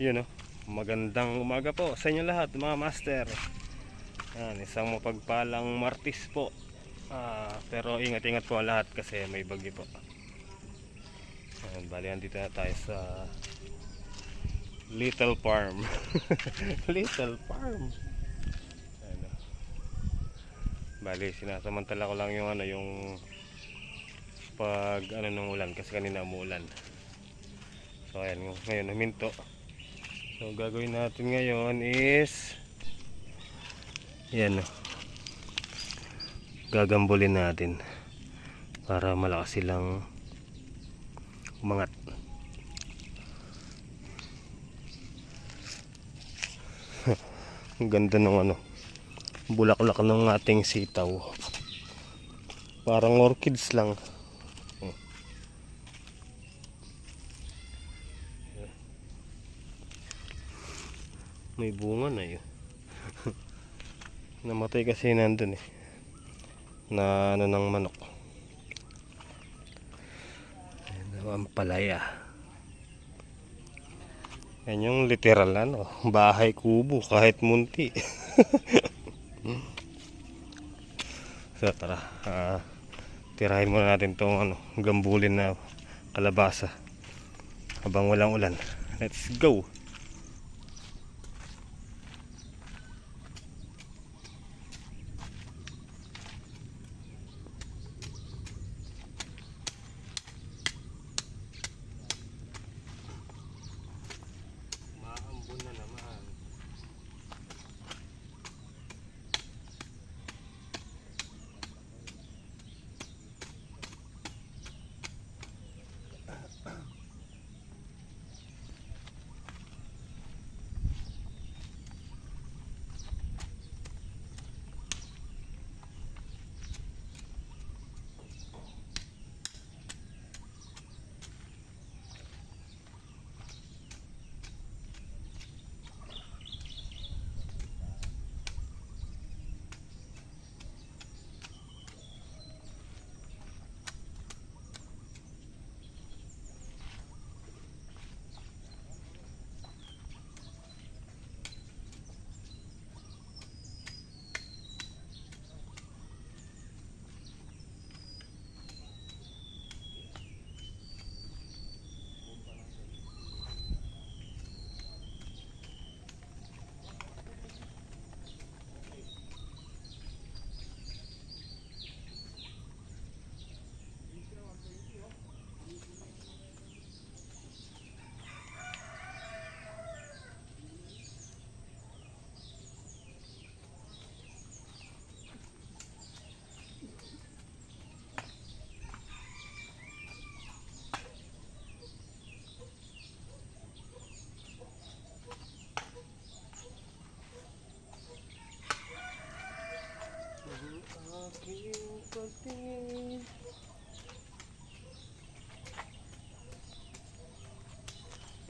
Yun, magandang umaga po sa inyo lahat mga master. Yan, isang mapagpalang Martes po. Pero ingat-ingat po ang lahat kasi may bagyo po. Yan, bali andito na tayo sa Little Farm. Little Farm. Ano. Bali sinasamantala ko lang yung pag ng ulan kasi kanina umuulan. So ayan, ngayon huminto. So gagawin natin ngayon is yan, gagambulin natin para malakas silang umangat. Ang ganda ng bulaklak ng ating sitaw, parang orchids lang. May bunga na yun. Namatay kasi nandun na ng manok. Ang palaya. Yan yung literal bahay kubo kahit munti. So tara, tirahin muna natin tong gambulin na kalabasa habang walang ulan. Let's go.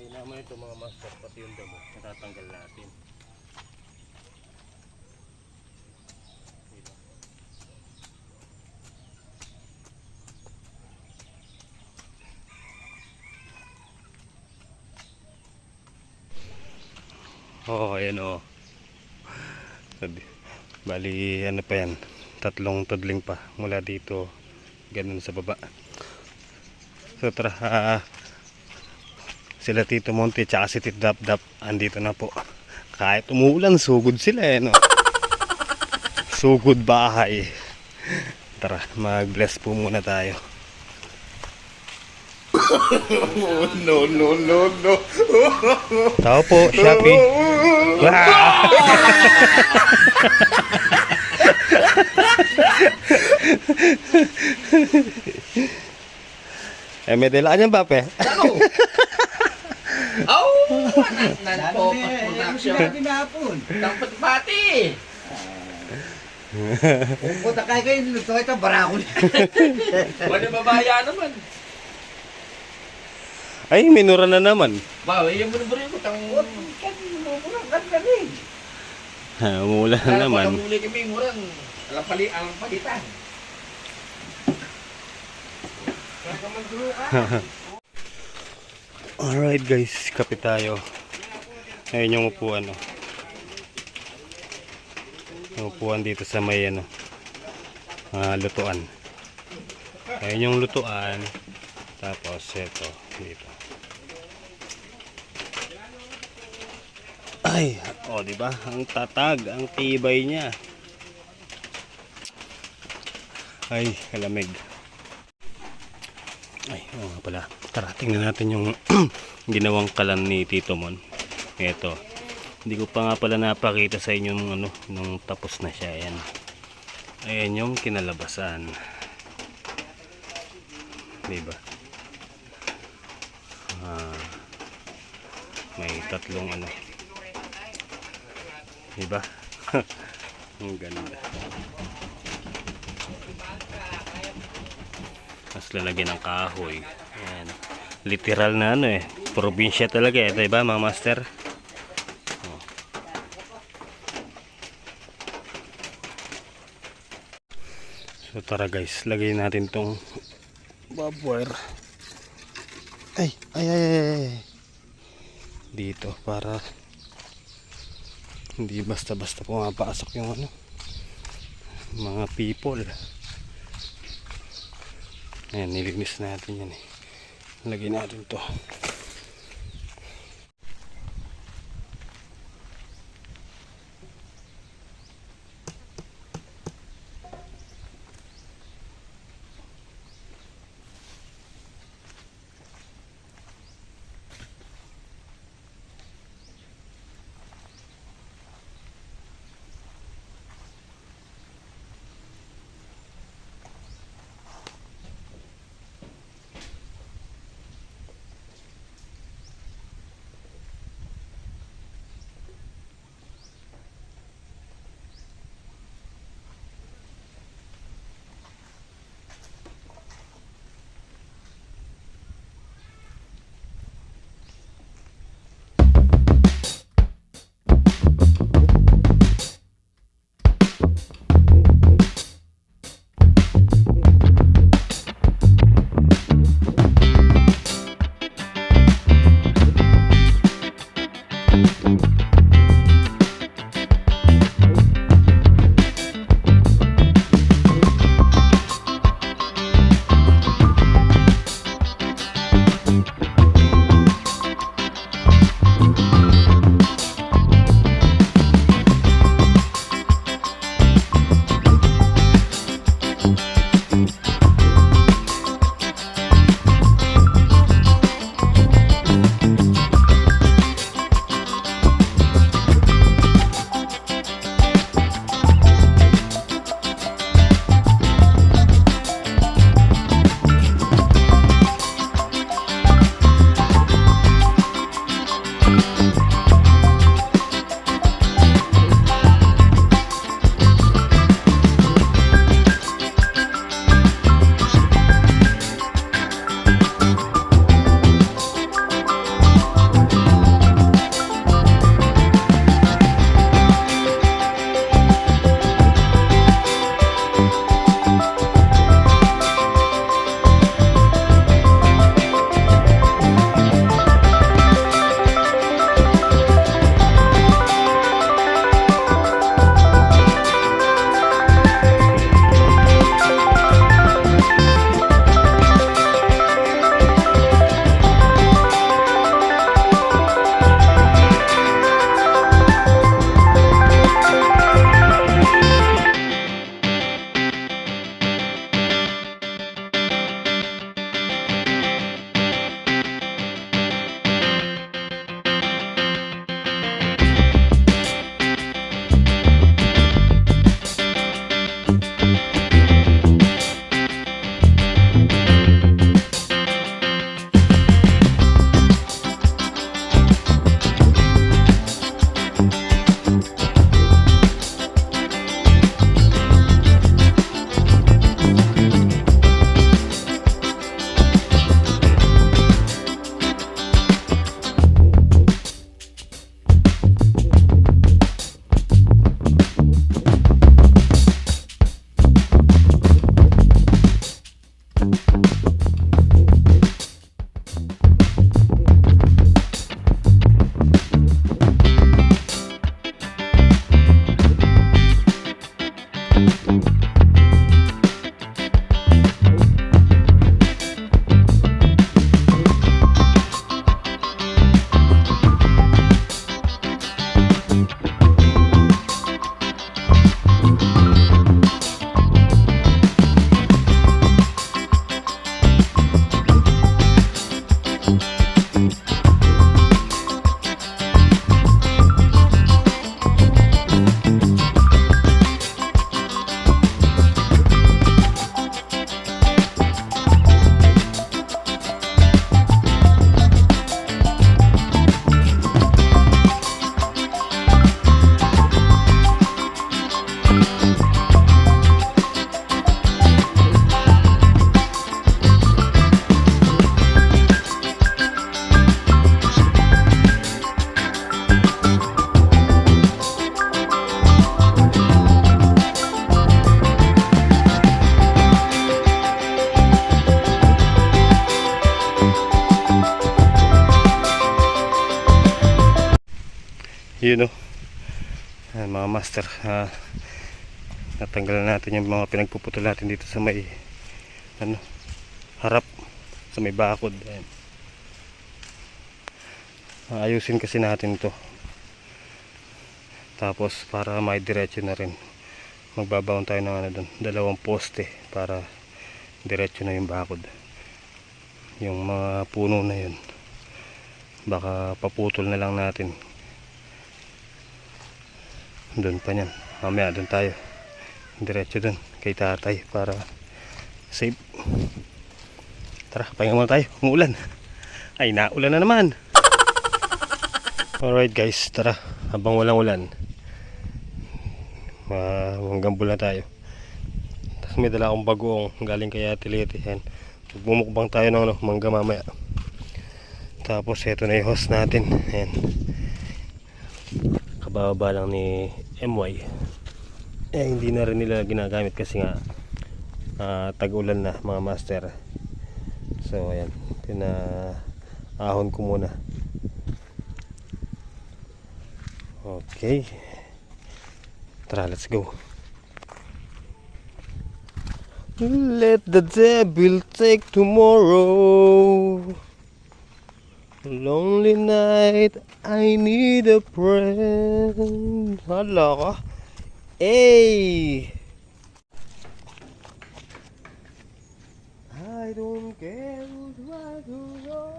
Kailangan ito mga master, pati yung damo natatanggal natin. Dito. Ayan bali pa yan, 3 tudling pa mula dito ganun sa baba. So tara, sila Tito Monte tsaka si Tito Dap Dap andito na po. Kahit umuulan, sugod sila sugod bahay. Tara, mag-bless po muna tayo. No. Tao po, Shopee. May dala niyang bape. Dapat pati. Puta kayo luto ito, barako niya. Wala babaya naman. Ay, minura na naman. Ba, yung muna ko tang Umuulan na naman. Pag muli kami murang alang palitan. Alright guys, kape tayo. Ayun yung upuan, oh. Yung upuan dito sa may ano, lutuan. Ayun yung lutuan. Tapos ito dito. Ay, oh, di ba? Ang tatag, ang tibay niya. Ay, kalamig. Ay, oo nga pala. Tara, tingnan natin yung ginawang kalan ni Tito Mon. Ito. Hindi ko pa nga pala napakita sa inyo nung ano, nung tapos na siya. Ayan. Ayan yung kinalabasan. Diba? May tatlong ano. Diba? Ang ganda. Mas lalagyan ng kahoy. Ayan. Literal na ano eh. Probinsya talaga eh. Diba mga master? Oh. So tara guys. Lagay natin tong barbed wire. Ay. Dito para hindi basta-basta pumapasok yung ano, mga people. Ayan, nilinis natin yan eh. Lagyan natin to. Yun o. Ayan, mga master. Natanggalan natin yung mga pinagpuputol natin dito sa may harap, sa may bakod. Ayan. Ayusin kasi natin to, tapos para may diretso na rin, magbabaon tayo ng doon, 2 poste para diretso na yung bakod. Yung mga puno na yun baka paputol na lang natin doon pa niyan, mamaya doon tayo diretso doon kay tatay para safe. Tara, pahinga muna tayo, umuulan. Ay, naulan na naman. Alright guys, tara, habang walang ulan, manggambol na tayo. Tapos may dala akong bagoong galing kay Ate Leti. Yan, bumukbang tayo ng mangga mamaya. Tapos ito na yung host natin. Yan, kababa lang ni MY. Hindi na rin nila ginagamit kasi nga tag-ulan na mga master. So ayan, pinaahon ko muna. Okay, tara, let's go. Let the devil take tomorrow. Lonely night, I need a friend. Hala ka. Hey, I don't care who's right or wrong.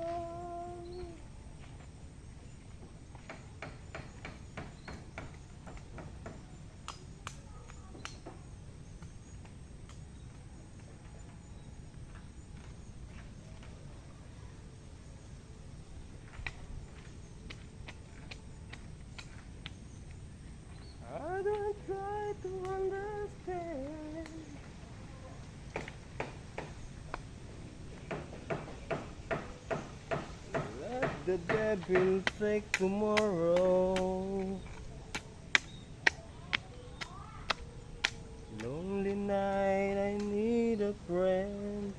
I don't try to understand. Let the devil take tomorrow. Lonely night, I need a friend.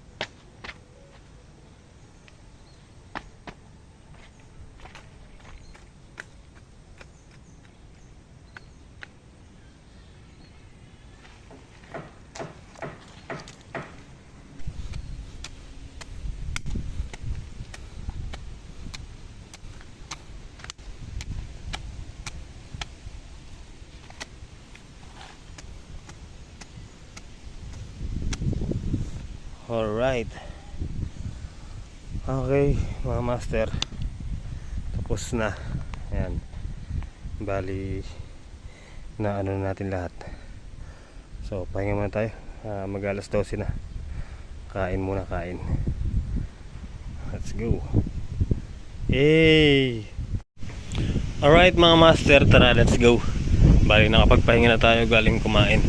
Alright. Okay, mga master, tapos na. Ayan, bali na ano natin lahat. So pahinga muna tayo. Mag alas 12 na. Kain muna, kain. Let's go. Hey! Alright mga master, tara, let's go. Bali nakapagpahinga na tayo galing kumain.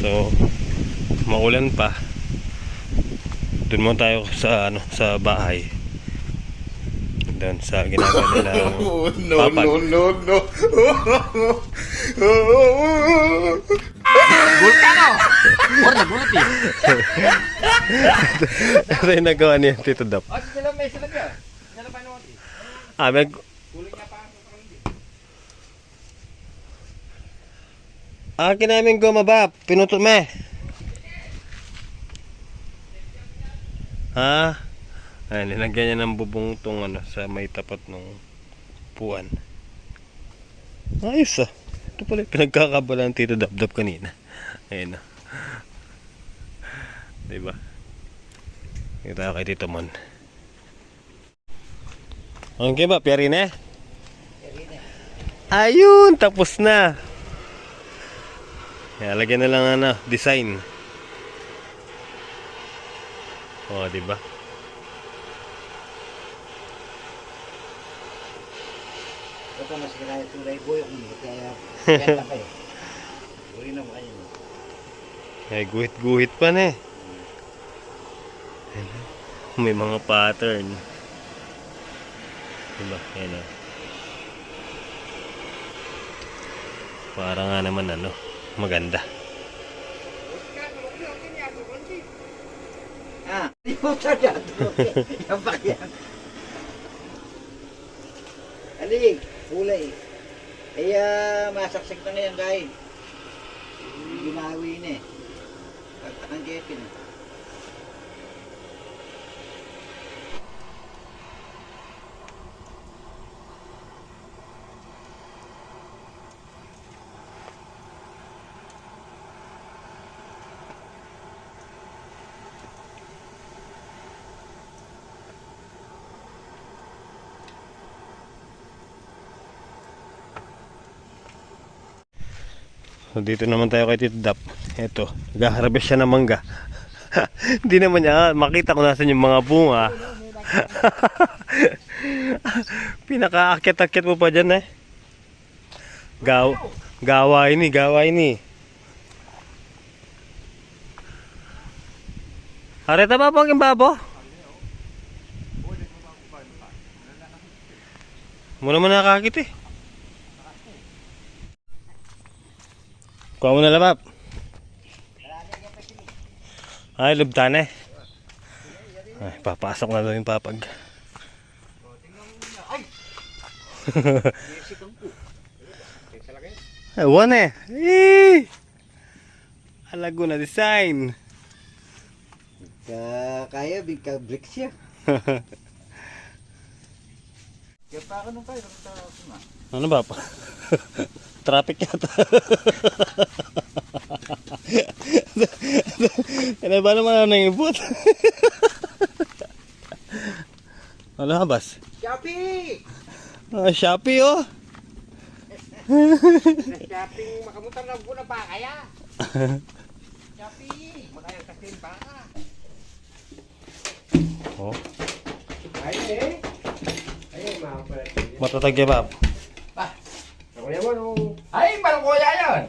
So maulan pa. Doon mo tayo sa sa bahay. Doon sa ginagawa nila papag. No. Gultano! Or nagulat eh. Ito yung nagawa niya, Tito Dap. Sila may sila ka. Sila pa naman. Kuling niya pa. Akin namin gumaba, pinuto me. Ayan, nilagyan niya ng bubong tong sa may tapat ng puan. Ayos ah. Ito pala yung pinagkakabalan Tito Dap kanina. Ayan ah. Diba? Kita kay Tito Mon. Okay ba? Piyari na? Ayun! Tapos na! Lagyan na lang design. Oh, diba? Ito mas kaya tulay boy ako niya. Kaya pa eh. Uri na mo kayo. Ay, guhit-guhit pa na eh. May mga pattern. Diba? Ayan o. Para nga naman maganda. Yung sarado. Yung bakyan. Aling, kulay. Masaksik na ngayon guys. Ginawi na eh. Pagtakang Jeffin eh. So dito naman tayo kay Tito Dap. Ito, nag-harvest siya ng mangga. Hindi naman niya makita kung nasan yung mga bunga. Pinaka-akyat-akyat mo pa dyan eh. Gawa ini. Areta ba pang imbabo? Muna mo nakakit eh. Kuha mo na labap. Ay, lubtan eh. Ay, papasok na daw yung papag. Ay, one eh. Alago na design. Kaya, bigka bricks siya. Kaya pa ako nung kayo, Ano ba pa? Traffic yata. Ano ba naman ang nangibot? Ano habas? Shopee! Shopee oh! Shopping makamutan na po na pa kaya. Shopee! Makaya kasin pa ka. Oh, Ay eh. Ay mga pala. matatag ya ba? Kuya mo no. Ay, parang kuya yan.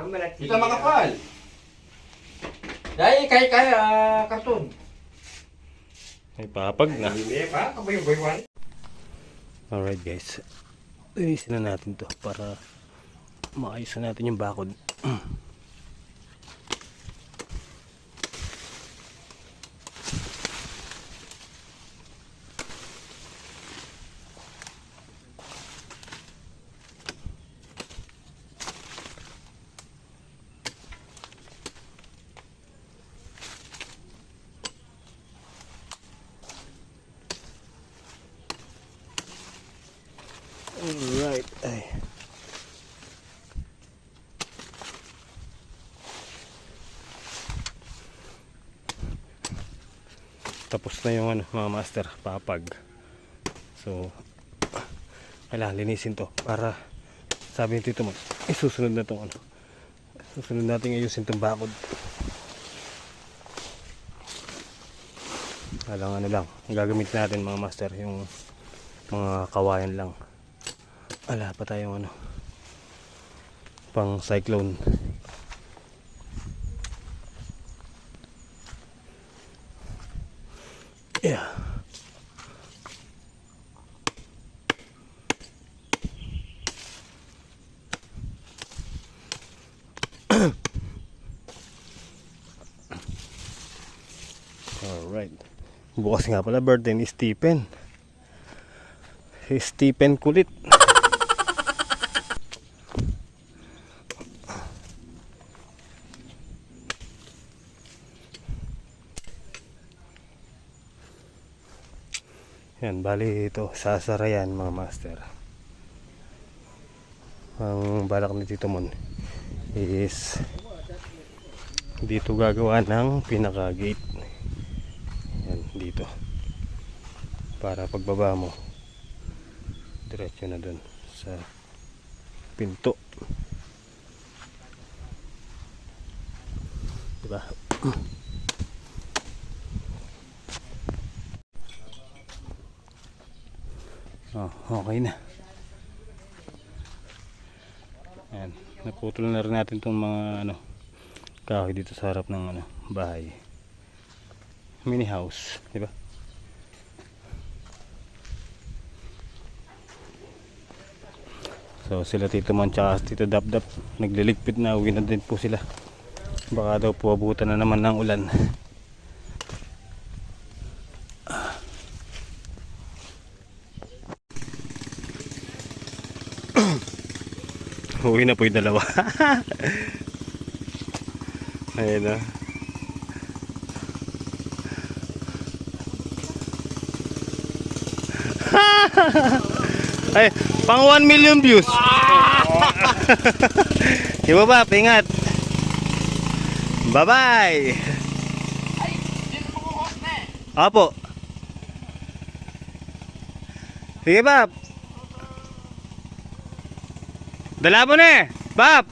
Malaki. Ito makapal. Dahil kaya karton. May papag na. Hindi pa, kaboy-boy. Alright guys, ayusin na natin to para maayos na natin yung bakod. Alright, ay. Tapos na yung ano, mga master, papag. So, kailangan linisin to para sabi ni Tito mo, isusunod na tong ano. Susunod natin ayusin tong bakod. Alang ano lang, ang gagamit natin mga master, yung mga kawayan lang. Wala pa tayong ano, pang cyclone. Yeah. Alright. Bukas nga pala birthday ni Stephen. Si Stephen kulit. Yan, bali ito, sasara yan mga master. Ang balak ni Tito Mon is dito gagawa ng pinaka gate. Yan, dito. Para pagbaba mo, diretso na dun sa pinto. Diba? Oh, okay na. Ayan, naputol na rin natin itong mga ano, kahoy dito sa harap ng ano, bahay. Mini house, di ba? So sila Tito Man tsaka Tito Dap Dap nagliligpit na, uwi na din po sila. Baka daw po abutan na naman ng ulan. Uwi na po yung dalawa. Ayun na. Ay, pang 1 million views. Iba ba, pingat. Bye-bye. Apo. Sige, Bab. Dala mo na eh. Bab.